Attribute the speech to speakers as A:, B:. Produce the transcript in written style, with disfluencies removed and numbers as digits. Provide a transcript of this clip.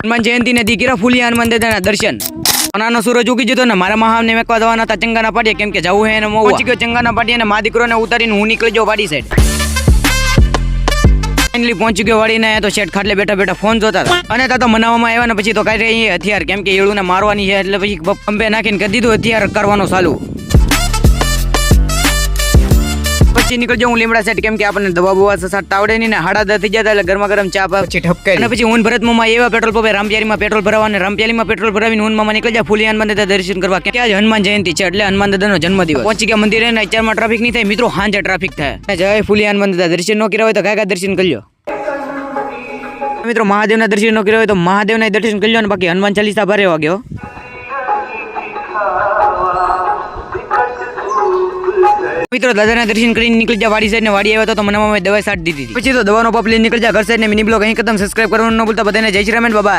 A: હનુમાન જયંતિ ને દીકરા ફૂલિયા હનુમાન દાદાના દર્શન. નાનો સૂરજ ઉગી જતો ને મારા મહામને મેકવા જવાના હતા ચંગાના પાટિયા, કેમ કે જવું હે એને પહોંચી ગયો ચંગાના પાટિયા ને મા દીકરોને ઉતારીને હું નીકળી ગયો વાડી સાઈડ. ફાઇનલી પહોંચી ગયો વાડીને તો શેઠ ખાટલે બેઠા બેઠા ફોન જોતા હતા અને તા તો મનાવવામાં આવ્યા ને પછી તો કાંઈ રહી હથિયાર, કેમ કે એળું ને મારવાની છે એટલે પછી પંપે નાખીને કરી દીધું હથિયાર કરવાનું ચાલુ. પછી નીકળી જાઉં લીમડા સેટ, કેમ કે આપણને દવા બવા સસાડતા આવડે નહીં ને 10:30 થઈ જતા એટલે ગરમા ગરમ ચા પછી ઠપકાઈ અને પછી હું ભરત મામા એવા પેટ્રોલ પંપે રામપ્યારીમાં પેટ્રોલ ભરાવા રામપ્યારીમાં પેટ્રોલ ભરાવીને હું મામા નીકળી જાય ફૂલી હનુમાન દાદા દર્શન કરવા, કે આજે હનુમાન જયંતિ છે એટલે હનુમાન દાદાનો જન્મદિવસ. પહોંચી ગયા મંદિરે ને અત્યારમાં ટ્રાફિક નહીં થાય મિત્રો, હાંજે ટ્રાફિક થાય. જય ફૂલી હનુમાન દાદા. દર્શન ન કર્યા હોય તો કાકા દર્શન કરી લો મિત્રો. મહાદેવના દર્શન ન કર્યા હોય તો મહાદેવના દર્શન કરી લો ને બાકી હનુમાન ચાલીસા ભારે વાગ્યો. મિત્રો દાદાના દર્શન કરીને નીકળી જા વાડી સાઈડ ને વાડી આવ્યો તો મને મમ્મી દવા સાટ દીધી. પછી તો દવાનો પપ લઈને નીકળી જા ઘર સાઈડ ને મિની બ્લોગ અહીં કદમ સબસ્ક્રાઇબ કરવાનું ન ભૂલતા. બધાને જય શ્રી રામ, બાય.